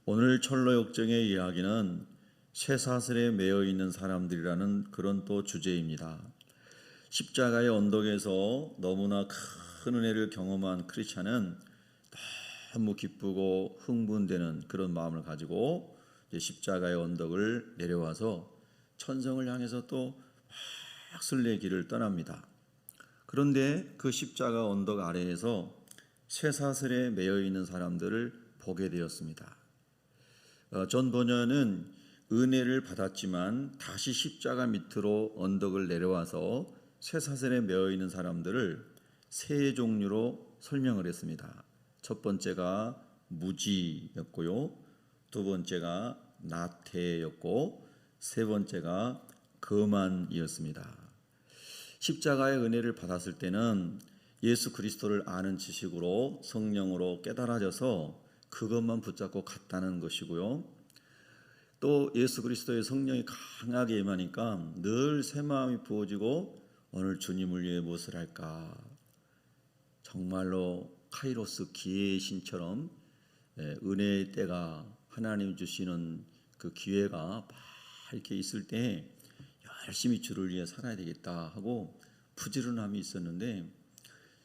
오늘 철로 역정의 이야기는 쇠사슬에 매여 있는 사람들이라는 그런 또 주제입니다. 십자가의 언덕에서 너무나 큰 은혜를 경험한 크리스찬은 너무 기쁘고 흥분되는 그런 마음을 가지고 십자가의 언덕을 내려와서 천성을 향해서 또 막 순례의 길을 떠납니다. 그런데 그 십자가 언덕 아래에서 쇠사슬에 매여 있는 사람들을 보게 되었습니다. 존 버녀는 은혜를 받았지만 다시 십자가 밑으로 언덕을 내려와서 쇠사슬에 매여 있는 사람들을 세 종류로 설명을 했습니다. 첫 번째가 무지였고요, 두 번째가 나태였고, 세 번째가 거만이었습니다. 십자가의 은혜를 받았을 때는 예수 그리스도를 아는 지식으로 성령으로 깨달아져서 그것만 붙잡고 갔다는 것이고요. 또 예수 그리스도의 성령이 강하게 임하니까 늘 새 마음이 부어지고 오늘 주님을 위해 무엇을 할까? 정말로 카이로스 기회의 신처럼 은혜의 때가 하나님 주시는 그 기회가 막 이렇게 있을 때 열심히 주를 위해 살아야 되겠다 하고 부지런함이 있었는데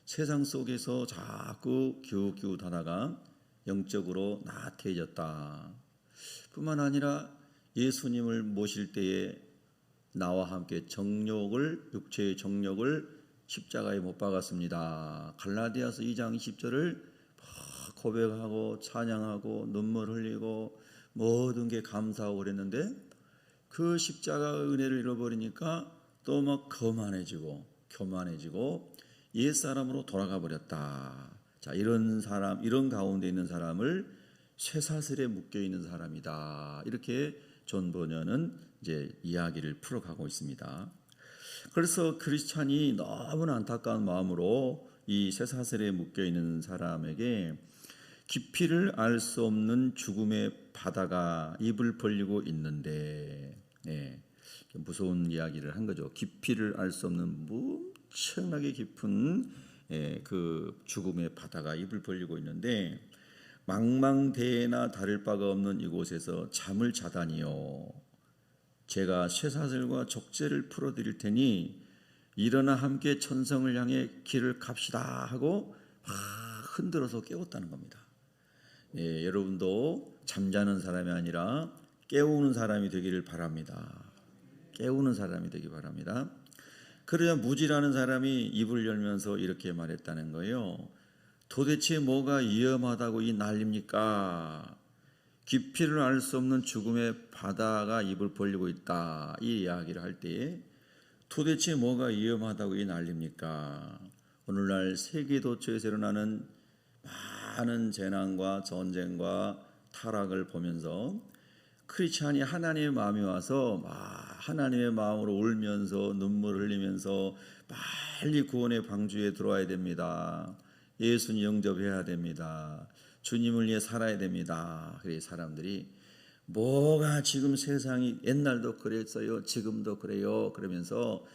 세상 속에서 자꾸 기웃기웃하다가 영적으로 나태해졌다. 뿐만 아니라 예수님을 모실 때에 나와 함께 육체의 정욕을 십자가에 못 박았습니다. 갈라디아서 2장 20절을 고백하고 찬양하고 눈물 흘리고 모든 게 감사하고 그랬는데 그 십자가 은혜를 잃어버리니까 또 막 거만해지고 교만해지고 옛사람으로 돌아가 버렸다. 자, 이런 사람, 이런 가운데 있는 사람을 쇠사슬에 묶여 있는 사람이다. 이렇게 존 버녀는 이제 이야기를 풀어가고 있습니다. 그래서 크리스찬이 너무나 안타까운 마음으로 이 쇠사슬에 묶여 있는 사람에게 깊이를 알 수 없는 죽음의 바다가 입을 벌리고 있는데, 무서운 이야기를 한 거죠. 깊이를 알 수 없는 엄청나게 깊은 그 죽음의 바다가 입을 벌리고 있는데 망망대해나 다를 바가 없는 이곳에서 잠을 자다니요, 제가 쇠사슬과 족제를 풀어드릴 테니 일어나 함께 천성을 향해 길을 갑시다 하고 막 흔들어서 깨웠다는 겁니다. 여러분도 잠자는 사람이 아니라 깨우는 사람이 되기를 바랍니다. 깨우는 사람이 되기 바랍니다. 그러자 무지라는 사람이 입을 열면서 이렇게 말했다는 거예요. 도대체 뭐가 위험하다고 이 난립니까? 깊이를 알 수 없는 죽음의 바다가 입을 벌리고 있다. 이 이야기를 할 때에 도대체 뭐가 위험하다고 이 난립니까? 오늘날 세계도처에서 일어나는 많은 재난과 전쟁과 타락을 보면서 크리스찬이 하나님의 마음이 와서 하나님의 마음으로 울면서 눈물 흘리면서 빨리 구원의 방주에 들어와야 됩니다. 예수님 영접해야 됩니다. 주님을 위해 살아야 됩니다. 그래 사람들이 뭐가 지금 세상이 옛날도 그랬어요, 지금도 그래요 그러면서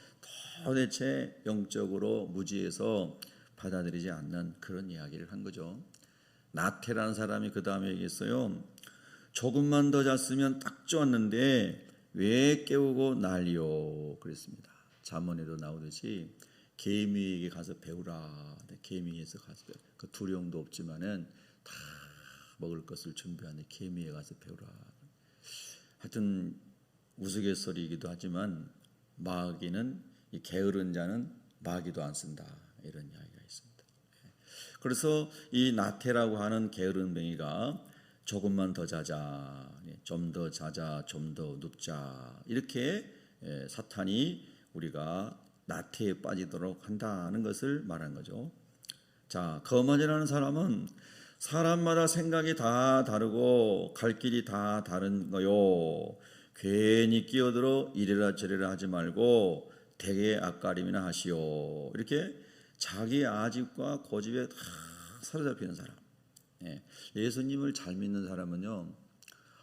도대체 영적으로 무지해서 받아들이지 않는 그런 이야기를 한 거죠. 나태라는 사람이 그 다음에 얘기했어요. 조금만 더 잤으면 딱 좋았는데 왜 깨우고 난리요 그랬습니다. 잠언에도 나오듯이 개미에게 가서 배우라. 개미에서 가서 배우라. 그 두려움도 없지만은 다 먹을 것을 준비하는 개미에 가서 배우라. 하여튼 우스갯소리이기도 하지만 마귀는 이 게으른 자는 마귀도 안 쓴다, 이런 이야기가 있습니다. 그래서 이 나태라고 하는 게으른 뱅이가 조금만 더 자자, 좀 더 자자, 좀 더 눕자, 이렇게 사탄이 우리가 나태에 빠지도록 한다는 것을 말한 거죠. 자, 거만이라는 사람은 사람마다 생각이 다 다르고 갈 길이 다 다른 거요. 괜히 끼어들어 이래라 저래라 하지 말고 대개 앞가림이나 하시오. 이렇게 자기 아집과 고집에 다 사로잡히는 사람. 예수님을 잘 믿는 사람은요,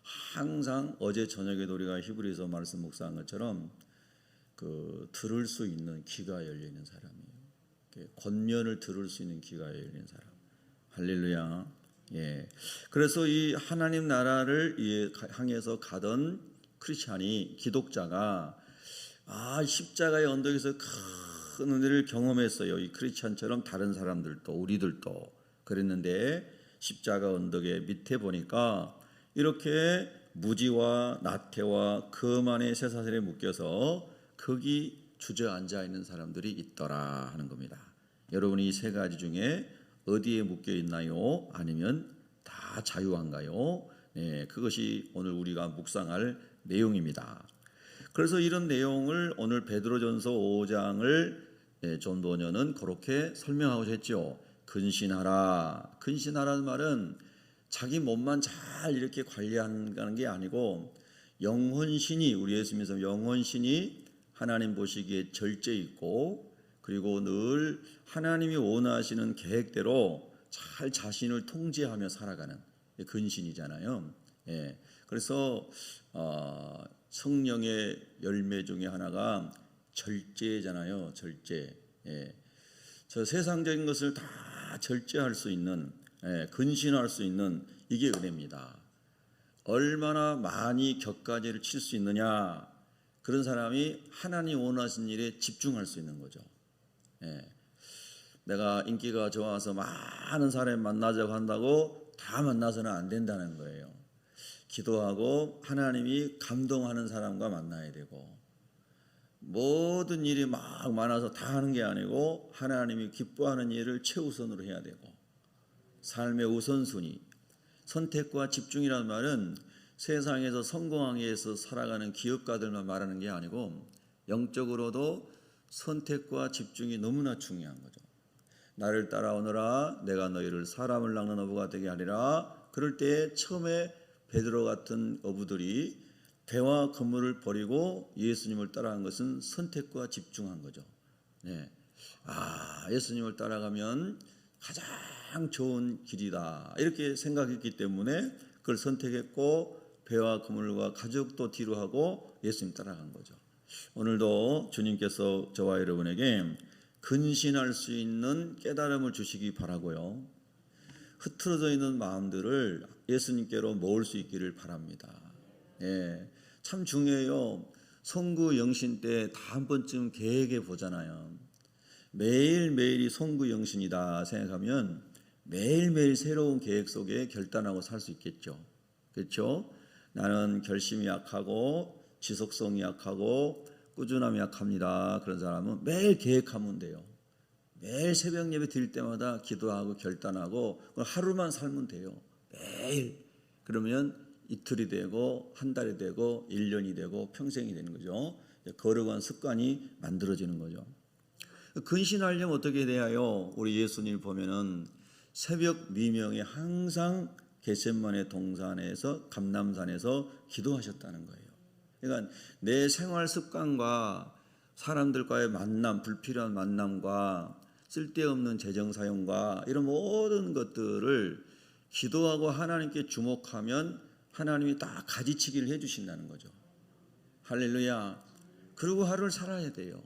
항상 어제 저녁에도 우리가 히브리서 말씀 묵상한 것처럼 그 들을 수 있는 귀가 열려 있는 사람이에요. 권면을 들을 수 있는 귀가 열린 사람. 할렐루야. 예. 그래서 이 하나님 나라를 향해서 가던 크리스찬이 기독자가 십자가의 언덕에서 큰 은혜를 경험했어요. 이 크리스찬처럼 다른 사람들도 우리들도 그랬는데 십자가 언덕의 밑에 보니까 이렇게 무지와 나태와 거만의 쇠사슬에 묶여서 거기 주저앉아 있는 사람들이 있더라 하는 겁니다. 여러분이 이 세 가지 중에 어디에 묶여 있나요? 아니면 다 자유한가요? 네, 그것이 오늘 우리가 묵상할 내용입니다. 그래서 이런 내용을 오늘 베드로전서 5장을 존 보녀는 그렇게 설명하고 했죠. 근신하라. 근신하라는 말은 자기 몸만 잘 이렇게 관리하는 게 아니고 영혼신이, 우리 예수님께서 영혼신이 하나님 보시기에 절제 있고 그리고 늘 하나님이 원하시는 계획대로 잘 자신을 통제하며 살아가는 근신이잖아요. 예. 그래서 성령의 열매 중에 하나가 절제잖아요. 절제. 예. 저 세상적인 것을 다 절제할 수 있는, 근신할 수 있는 이게 은혜입니다. 얼마나 많이 격가지를 칠 수 있느냐, 그런 사람이 하나님 원하신 일에 집중할 수 있는 거죠. 예. 내가 인기가 좋아서 많은 사람 만나자고 한다고 다 만나서는 안 된다는 거예요. 기도하고 하나님이 감동하는 사람과 만나야 되고, 모든 일이 막 많아서 다 하는 게 아니고 하나님이 기뻐하는 일을 최우선으로 해야 되고, 삶의 우선순위, 선택과 집중이라는 말은 세상에서 성공하기 위해서 살아가는 기업가들만 말하는 게 아니고 영적으로도 선택과 집중이 너무나 중요한 거죠. 나를 따라오너라, 내가 너희를 사람을 낚는 어부가 되게 하리라. 그럴 때 처음에 베드로 같은 어부들이 배와 그물을 버리고 예수님을 따라간 것은 선택과 집중한 거죠. 네. 예수님을 따라가면 가장 좋은 길이다, 이렇게 생각했기 때문에 그걸 선택했고 배와 그물과 가족도 뒤로 하고 예수님 따라간 거죠. 오늘도 주님께서 저와 여러분에게 근신할 수 있는 깨달음을 주시기 바라고요. 흐트러져 있는 마음들을 예수님께로 모을 수 있기를 바랍니다. 예, 참 중요해요. 송구 영신 때 다 한 번쯤 계획해 보잖아요. 매일매일이 송구 영신이다 생각하면 매일매일 새로운 계획 속에 결단하고 살 수 있겠죠. 그렇죠? 나는 결심이 약하고 지속성이 약하고 꾸준함이 약합니다. 그런 사람은 매일 계획하면 돼요. 매일 새벽 예배 드릴 때마다 기도하고 결단하고 하루만 살면 돼요. 매일. 그러면 이틀이 되고 한 달이 되고 1년이 되고 평생이 되는 거죠. 거룩한 습관이 만들어지는 거죠. 근신하려면 어떻게 돼야요? 우리 예수님 보면은 새벽 미명에 항상 겟세마네 동산에서 감람산에서 기도하셨다는 거예요. 그러니까 내 생활 습관과 사람들과의 만남, 불필요한 만남과 쓸데없는 재정 사용과 이런 모든 것들을 기도하고 하나님께 주목하면 하나님이 다 가지치기를 해주신다는 거죠. 할렐루야. 그리고 하루를 살아야 돼요.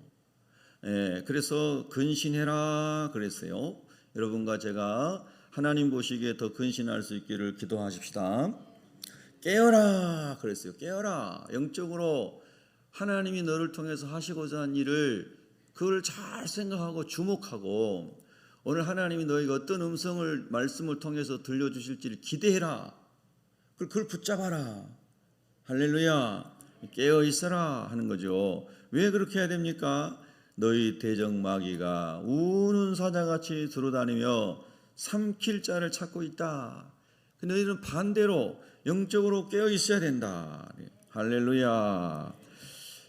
예, 그래서 근신해라 그랬어요. 여러분과 제가 하나님 보시기에 더 근신할 수 있기를 기도하십시다. 깨어라 그랬어요. 깨어라. 영적으로 하나님이 너를 통해서 하시고자 한 일을 그걸 잘 생각하고 주목하고, 오늘 하나님이 너에게 어떤 말씀을 통해서 들려주실지를 기대해라. 그걸 붙잡아라. 할렐루야. 깨어 있어라 하는 거죠. 왜 그렇게 해야 됩니까? 너희 대적마귀가 우는 사자같이 들어다니며 삼킬 자를 찾고 있다. 너희는 반대로 영적으로 깨어 있어야 된다. 할렐루야.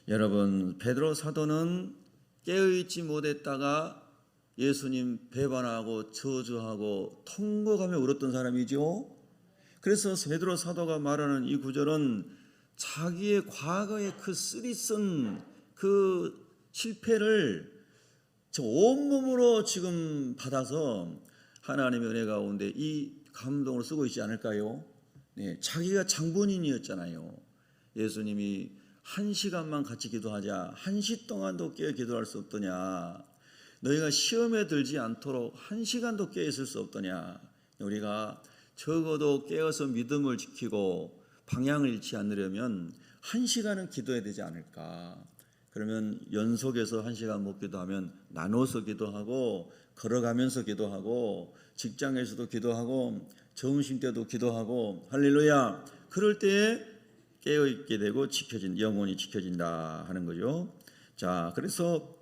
여러분, 베드로 사도는 깨어있지 못했다가 예수님 배반하고 저주하고 통곡하며 울었던 사람이죠. 그래서 베드로 사도가 말하는 이 구절은 자기의 과거의 그 쓰리쓴 그 실패를 온몸으로 지금 받아서 하나님의 은혜 가운데 이 감동을 쓰고 있지 않을까요? 네, 자기가 장본인이었잖아요. 예수님이 1시간만 같이 기도하자, 1시 동안도 깨어 기도할 수 없더냐, 너희가 시험에 들지 않도록 1시간도 깨어 있을 수 없더냐. 우리가 적어도 깨어서 믿음을 지키고 방향을 잃지 않으려면 1시간은 기도해야 되지 않을까. 그러면 연속해서 1시간 못 기도하면 나눠서 기도하고, 걸어가면서 기도하고, 직장에서도 기도하고, 점심때도 기도하고, 할렐루야. 그럴 때에 깨어있게 되고 영혼이 지켜진다 하는 거죠. 자, 그래서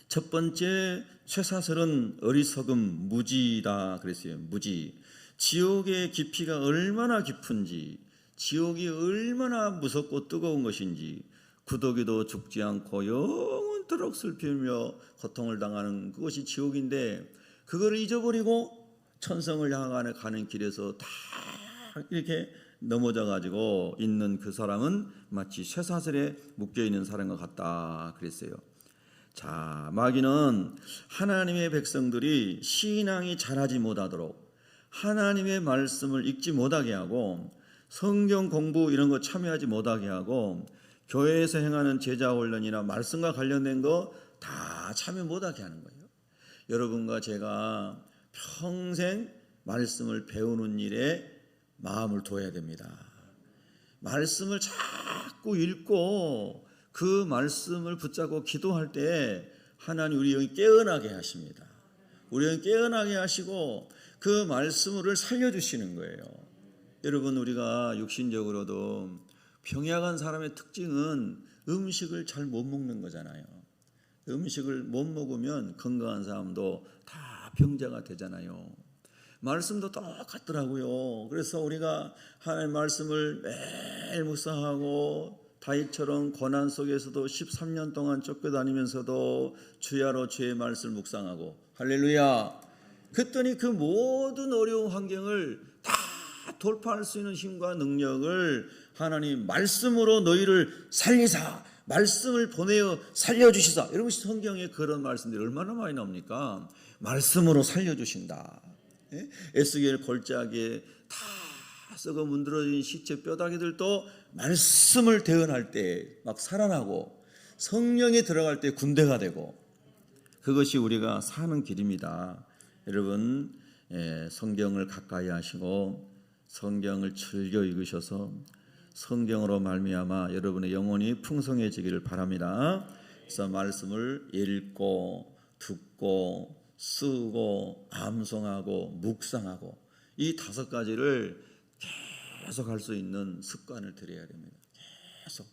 첫 번째 쇠사슬은 어리석음, 무지다 그랬어요. 무지. 지옥의 깊이가 얼마나 깊은지, 지옥이 얼마나 무섭고 뜨거운 것인지, 구더기도 죽지 않고 영원토록 슬피며 고통을 당하는 그것이 지옥인데, 그거를 잊어버리고 천성을 향하여 가는 길에서 다 이렇게 넘어져 가지고 있는 그 사람은 마치 쇠사슬에 묶여 있는 사람과 같다 그랬어요. 자, 마귀는 하나님의 백성들이 신앙이 자라지 못하도록, 하나님의 말씀을 읽지 못하게 하고, 성경 공부 이런 거 참여하지 못하게 하고, 교회에서 행하는 제자 훈련이나 말씀과 관련된 거 다 참여 못하게 하는 거예요. 여러분과 제가 평생 말씀을 배우는 일에 마음을 둬야 됩니다. 말씀을 자꾸 읽고 그 말씀을 붙잡고 기도할 때 하나님 우리 영이 깨어나게 하십니다. 우리 영이 깨어나게 하시고 그 말씀을 살려주시는 거예요. 여러분, 우리가 육신적으로도 병약한 사람의 특징은 음식을 잘 못 먹는 거잖아요. 음식을 못 먹으면 건강한 사람도 다 병자가 되잖아요. 말씀도 똑같더라고요. 그래서 우리가 하나님의 말씀을 매일 묵상하고 다윗처럼 고난 속에서도 13년 동안 쫓겨다니면서도 주야로 주의 말씀을 묵상하고, 할렐루야. 그랬더니 그 모든 어려운 환경을 다 돌파할 수 있는 힘과 능력을 하나님 말씀으로 너희를 살리사, 말씀을 보내어 살려주시사. 여러분, 성경에 그런 말씀들이 얼마나 많이 나옵니까? 말씀으로 살려주신다. 에스겔 골짜기에 다 썩어 문드러진 시체 뼈다귀들도 말씀을 대언할 때 막 살아나고, 성령이 들어갈 때 군대가 되고, 그것이 우리가 사는 길입니다. 여러분, 성경을 가까이 하시고 성경을 즐겨 읽으셔서 성경으로 말미암아 여러분의 영혼이 풍성해지기를 바랍니다. 그래서 말씀을 읽고 듣고 쓰고 암송하고 묵상하고, 이 5가지를 계속 할 수 있는 습관을 들여야 됩니다. 계속.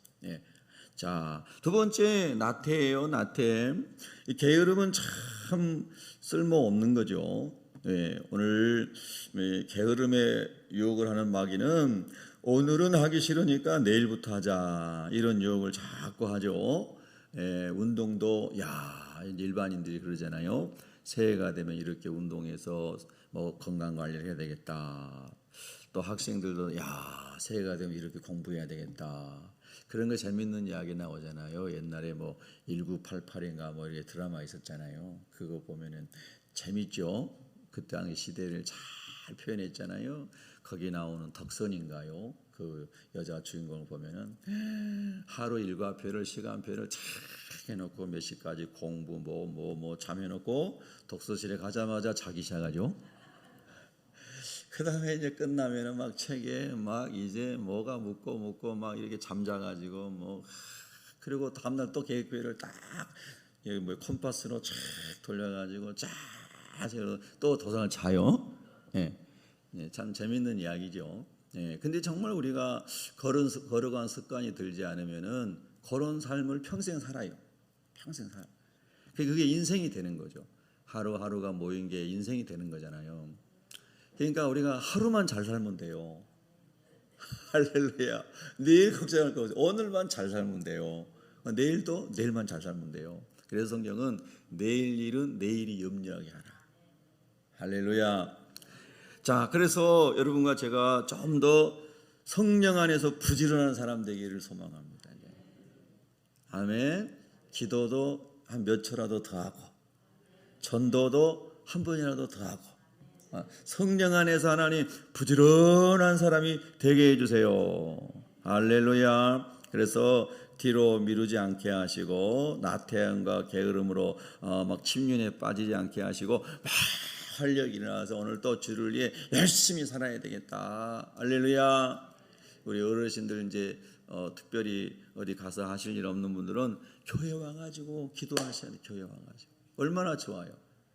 자, 두 번째 나태예요. 나태. 이 게으름은 참 쓸모없는 거죠. 오늘 게으름에 유혹을 하는 마귀는 오늘은 하기 싫으니까 내일부터 하자, 이런 유혹을 자꾸 하죠. 운동도 일반인들이 그러잖아요. 새해가 되면 이렇게 운동해서 뭐 건강 관리를 해야 되겠다. 또 학생들도 새해가 되면 이렇게 공부해야 되겠다. 그런 거 재밌는 이야기 나오잖아요. 옛날에 뭐 1988인가 뭐 이렇게 드라마 있었잖아요. 그거 보면은 재밌죠. 그 당시 시대를 잘 표현했잖아요. 거기 나오는 덕선인가요? 그 여자 주인공을 보면은 하루 일과표를, 시간표를 잘 해놓고 몇 시까지 공부 뭐 잠해놓고 독서실에 가자마자 자기 시작하죠. 그 다음에 이제 끝나면은 막 책에 막 이제 뭐가 묻고 막 이렇게 잠자가지고 뭐, 그리고 다음날 또 계획표를 딱 여기 뭐 컴파스로 쫙 돌려가지고 쫙 또 도장을 차요. 참 재밌는 이야기죠. 근데 정말 우리가 걸어간 습관이 들지 않으면은 그런 삶을 평생 살아요. 평생 살아. 그게 인생이 되는 거죠. 하루하루가 모인 게 인생이 되는 거잖아요. 그러니까 우리가 하루만 잘 살면 돼요. 할렐루야. 내일 걱정할 거 없어요. 오늘만 잘 살면 돼요. 내일도 내일만 잘 살면 돼요. 그래서 성경은 내일 일은 내일이 염려하게 하라. 할렐루야. 자, 그래서 여러분과 제가 좀 더 성령 안에서 부지런한 사람 되기를 소망합니다. 아멘. 기도도 한 몇 초라도 더 하고, 전도도 한 번이라도 더 하고, 성령 안에서 하나님 부지런한 사람이 되게 해주세요. 할렐루야. 그래서 뒤로 미루지 않게 하시고, 나태함과 게으름으로 막 침륜에 빠지지 않게 하시고, 막 활력이 일어나서 오늘 또 주를 위해 열심히 살아야 되겠다. 할렐루야. 우리 어르신들 이제 특별히 어디 가서 하실 일 없는 분들은 교회 와가지고 기도하셔야 돼요. 교회 와가지고 얼마나 좋아요.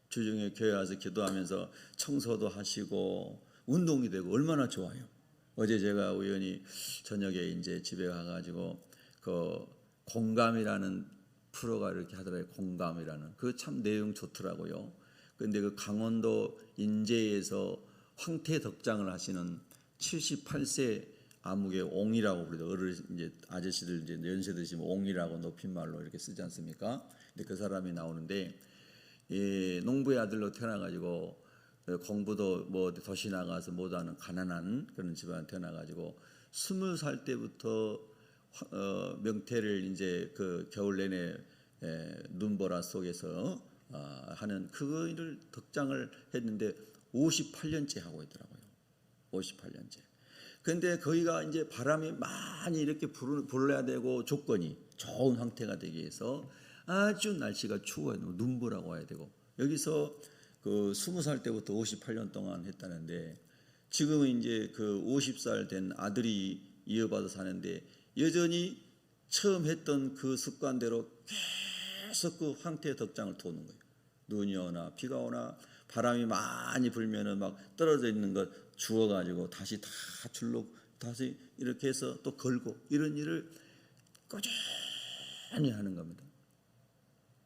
주중에 교회 와서 기도하면서 청소도 하시고 운동이 되고 얼마나 좋아요. 어제 제가 우연히 저녁에 이제 집에 가가지고 그 공감이라는 프로가 이렇게 하더라고요. 공감이라는 그 참 내용 좋더라고요. 근데 그 강원도 인제에서 황태 덕장을 하시는 78세 아무개 옹이라고 부르죠. 어르신 이제 아저씨들 이제 연세 드시면 옹이라고 높임말로 이렇게 쓰지 않습니까? 근데 그 사람이 나오는데 농부의 아들로 태어나가지고 공부도 뭐 도시 나가서 못하는 가난한 그런 집안 태어나가지고 20살 때부터 명태를 이제 그 겨울 내내 눈보라 속에서 하는 그거를 덕장을 했는데 58년째 하고 있더라고요. 58년째. 근데 거기가 이제 바람이 많이 이렇게 불어야 되고 조건이 좋은 황태가 되기 위해서 아주 날씨가 추워요. 눈보라고 와야 되고 여기서 그 20살 때부터 58년 동안 했다는데 지금은 이제 그 50살 된 아들이 이어받아 사는데 여전히 처음 했던 그 습관대로 계속 그 황태 덕장을 도는 거예요. 눈이 오나 비가 오나 바람이 많이 불면은 막 떨어져 있는 것 주워가지고 다시 다 줄로 다시 이렇게 해서 또 걸고 이런 일을 꾸준히 하는 겁니다.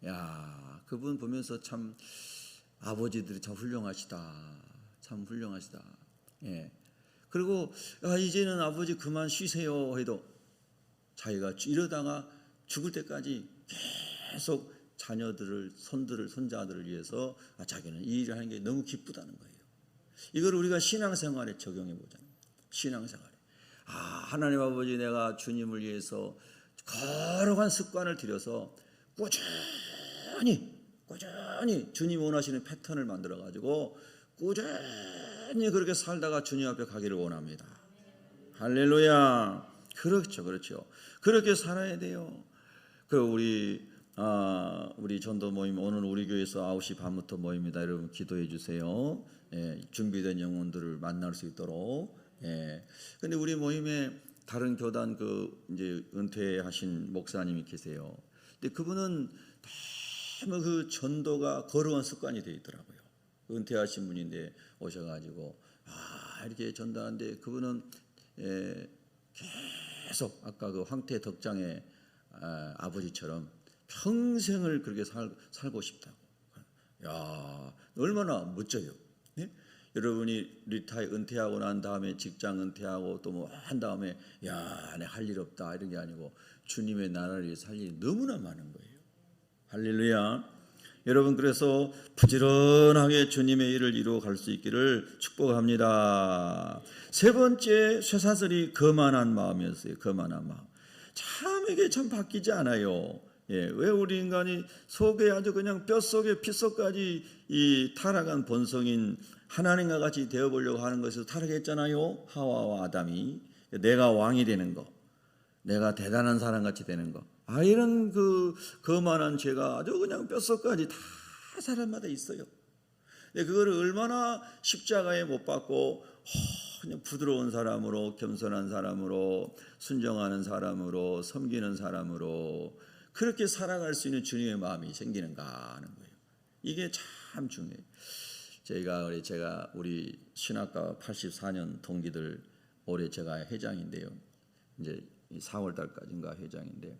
야, 그분 보면서 참 아버지들이 참 훌륭하시다. 참 훌륭하시다. 예. 그리고 이제는 아버지 그만 쉬세요 해도 자기가 이러다가 죽을 때까지 계속 자녀들을 손자들을 위해서 자기는 이 일을 하는 게 너무 기쁘다는 거예요. 이걸 우리가 신앙생활에 적용해 보잖아요. 신앙생활에 하나님 아버지 내가 주님을 위해서 거룩한 습관을 들여서 꾸준히 주님 원하시는 패턴을 만들어 가지고 꾸준히 그렇게 살다가 주님 앞에 가기를 원합니다. 할렐루야. 그렇죠. 그렇게 살아야 돼요. 우리 전도 모임 오늘 우리 교회에서 9시 반부터 모입니다. 여러분 기도해 주세요. 준비된 영혼들을 만날 수 있도록. 근데 우리 모임에 다른 교단 이제 은퇴하신 목사님이 계세요. 근데 그분은 너무 그 전도가 거룩한 습관이 되어 있더라고요. 은퇴하신 분인데 오셔가지고 이렇게 전도하는데 그분은 계속 아까 그 황태 덕장의 아버지처럼 평생을 그렇게 살고 싶다고. 야, 얼마나 멋져요. 예? 여러분이 은퇴하고 난 다음에 직장 은퇴하고 또 뭐 한 다음에 내 할 일 없다 이런 게 아니고 주님의 나라를 위해 살 일이 너무나 많은 거예요. 할렐루야. 여러분 그래서 부지런하게 주님의 일을 이루어 갈 수 있기를 축복합니다. 세 번째 쇠사슬이 거만한 마음이었어요. 거만한 마음. 참 이게 참 바뀌지 않아요. 왜 우리 인간이 속에 아주 그냥 뼛속에 피속까지 이 타락한 본성인 하나님과 같이 되어보려고 하는 것에서 타락했잖아요. 하와와 아담이. 내가 왕이 되는 거, 내가 대단한 사람같이 되는 거, 이런 거만한 죄가 아주 그냥 뼛속까지 다 사람마다 있어요. 그거를 얼마나 십자가에 못 박고 그냥 부드러운 사람으로, 겸손한 사람으로, 순종하는 사람으로, 섬기는 사람으로 그렇게 살아갈 수 있는 주님의 마음이 생기는가 하는 거예요. 이게 참 중요해요. 제가 우리 신학과 84년 동기들 올해 제가 회장인데요. 이제 4월 달까지인가 회장인데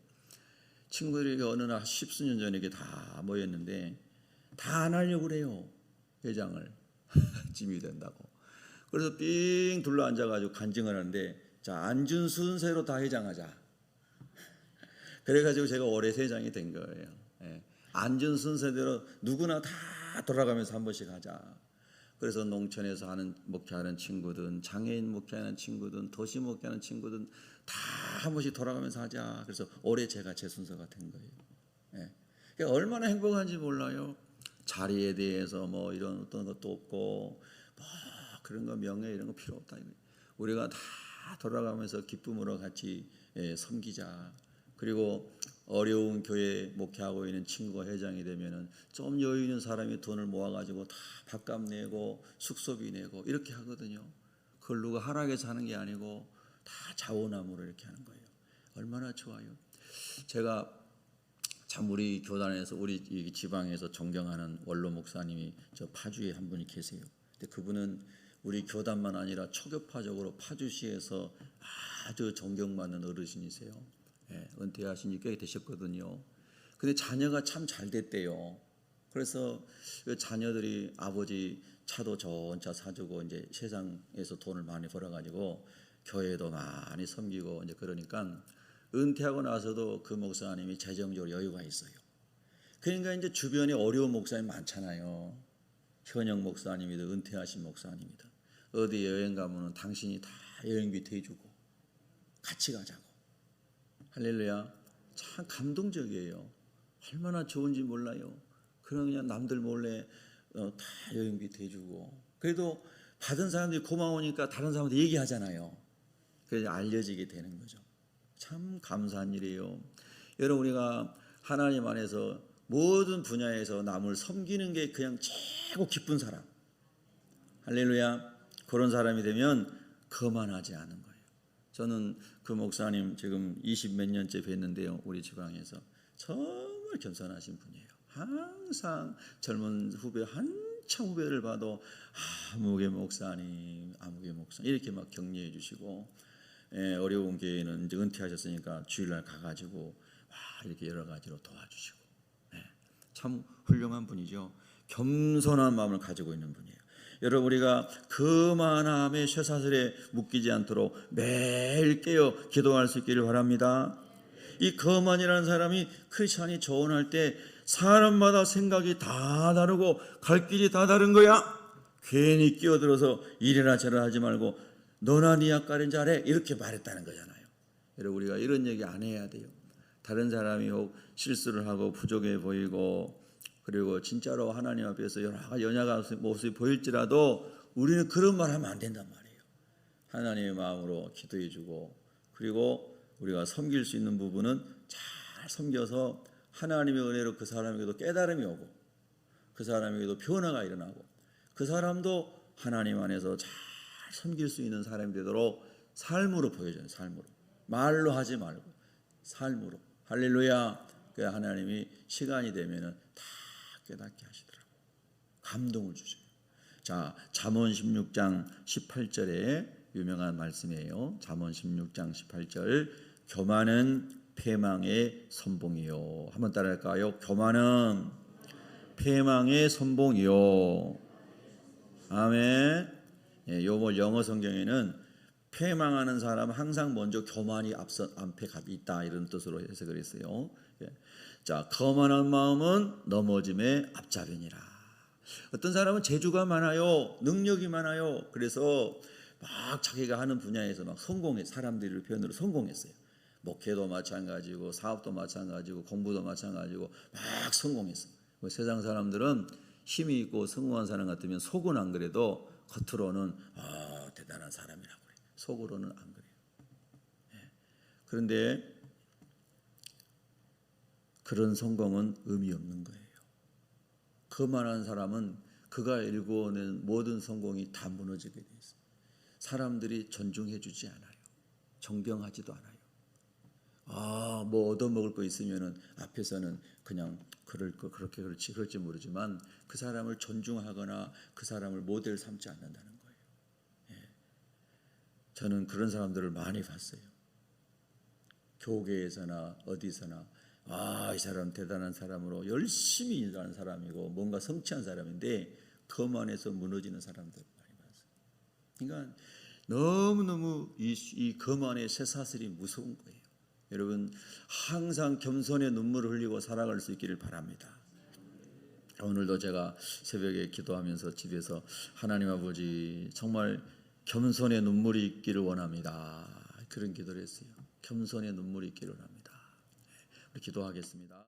친구들이 어느 날 10수년 전에 이게 다 모였는데 다 안 하려고 그래요. 회장을 짐이 된다고. 그래서 삥 둘러 앉아가지고 간증을 하는데 앉은 순서로 다 회장하자. 그래가지고 제가 올해 회장이 된 거예요. 앉은 순서대로 누구나 다 돌아가면서 한 번씩 하자. 그래서 농촌에서 목회하는 친구든 장애인 목회하는 친구든 도시 목회하는 친구든 다 한 번씩 돌아가면서 하자. 그래서 올해 제가 제 순서가 된 거예요. 그러니까 얼마나 행복한지 몰라요. 자리에 대해서 뭐 이런 어떤 것도 없고 뭐 그런 거 명예 이런 거 필요 없다. 우리가 다 돌아가면서 기쁨으로 같이 섬기자. 그리고 어려운 교회 목회하고 있는 친구가 회장이 되면은 좀 여유 있는 사람이 돈을 모아가지고 다 밥값 내고 숙소비 내고 이렇게 하거든요. 그걸 누가 하락해서 하는 게 아니고 다 자원함으로 이렇게 하는 거예요. 얼마나 좋아요. 제가 참 우리 교단에서 우리 이 지방에서 존경하는 원로 목사님이 저 파주에 한 분이 계세요. 근데 그분은 우리 교단만 아니라 초교파적으로 파주시에서 아주 존경받는 어르신이세요. 예, 은퇴하신 지 꽤 되셨거든요. 근데 자녀가 참 잘 됐대요. 그래서 그 자녀들이 아버지 차도 좋은 차 사주고 이제 세상에서 돈을 많이 벌어가지고 교회도 많이 섬기고 이제 그러니까 은퇴하고 나서도 그 목사님이 재정적으로 여유가 있어요. 그러니까 이제 주변에 어려운 목사님 많잖아요. 현역 목사님이다, 은퇴하신 목사님이다. 어디 여행 가면은 당신이 다 여행비 대주고 같이 가자고. 할렐루야. 참 감동적이에요. 얼마나 좋은지 몰라요. 그냥 남들 몰래 다 여행비 대주고. 그래도 받은 사람들이 고마우니까 다른 사람한테 얘기하잖아요. 그래서 알려지게 되는 거죠. 참 감사한 일이에요. 여러분 우리가 하나님 안에서 모든 분야에서 남을 섬기는 게 그냥 최고 기쁜 사람. 할렐루야. 그런 사람이 되면 거만하지 않은 거예요. 저는 그 목사님 지금 20 몇 년째 뵀는데요. 우리 지방에서 정말 겸손하신 분이에요. 항상 젊은 후배 한참 후배를 봐도 아무개 목사님 이렇게 막 격려해 주시고 어려운 교회는 이제 은퇴하셨으니까 주일날 가가지고 이렇게 여러 가지로 도와주시고 참 훌륭한 분이죠. 겸손한 마음을 가지고 있는 분이에요. 여러분 우리가 거만함의 쇠사슬에 묶이지 않도록 매일 깨어 기도할 수 있기를 바랍니다. 이 거만이라는 사람이 크리스찬이 조언할 때 사람마다 생각이 다 다르고 갈 길이 다 다른 거야. 괜히 끼어들어서 이래라 저래라 하지 말고 너나 네 앞가림 잘해 이렇게 말했다는 거잖아요. 여러분 우리가 이런 얘기 안 해야 돼요. 다른 사람이 혹 실수를 하고 부족해 보이고 그리고 진짜로 하나님 앞에서 여러 가지 연약한 모습이 보일지라도 우리는 그런 말 하면 안 된단 말이에요. 하나님의 마음으로 기도해 주고 그리고 우리가 섬길 수 있는 부분은 잘 섬겨서 하나님의 은혜로 그 사람에게도 깨달음이 오고 그 사람에게도 변화가 일어나고 그 사람도 하나님 안에서 잘 섬길 수 있는 사람이 되도록 삶으로 보여줘요. 삶으로. 말로 하지 말고 삶으로. 할렐루야. 그 하나님이 시간이 되면은 다 깨닫게 하시더라고요. 감동을 주셔요. 자, 잠언 16장 18절에 유명한 말씀이에요. 잠언 16장 18절. 교만은 패망의 선봉이요. 한번 따라할까요? 교만은 패망의 선봉이요. 아멘. 예, 요번 영어 성경에는 패망하는 사람은 항상 먼저 교만이 앞에 있다 이런 뜻으로 해석을 했어요. 예. 자, 거만한 마음은 넘어짐의 앞잡이니라. 어떤 사람은 재주가 많아요, 능력이 많아요. 그래서 막 자기가 하는 분야에서 막 사람들의 표현으로 성공했어요. 목회도 마찬가지고 사업도 마찬가지고 공부도 마찬가지고 막 성공했어. 세상 사람들은 힘이 있고 성공한 사람 같으면 속은 안 그래도 겉으로는 대단한 사람이라고 그래요. 속으로는 안 그래요. 그런데 그런 성공은 의미 없는 거예요. 거만한 사람은 그가 일궈낸 모든 성공이 다 무너지게 돼 있어요. 사람들이 존중해 주지 않아요. 존경하지도 않아요. 뭐 얻어먹을 거 있으면은 앞에서는 그냥 그럴지 모르지만 그 사람을 존중하거나 그 사람을 모델 삼지 않는다는 거예요. 저는 그런 사람들을 많이 봤어요. 교계에서나 어디서나 이 사람 대단한 사람으로 열심히 일하는 사람이고 뭔가 성취한 사람인데 거만해서 무너지는 사람들 많이 봤어요. 그러니까 너무너무 이 거만의 쇠사슬이 무서운 거예요. 여러분 항상 겸손의 눈물을 흘리고 살아갈 수 있기를 바랍니다. 오늘도 제가 새벽에 기도하면서 집에서 하나님 아버지 정말 겸손의 눈물이 있기를 원합니다. 그런 기도를 했어요. 겸손의 눈물이 있기를 원합니다. 우리 기도하겠습니다.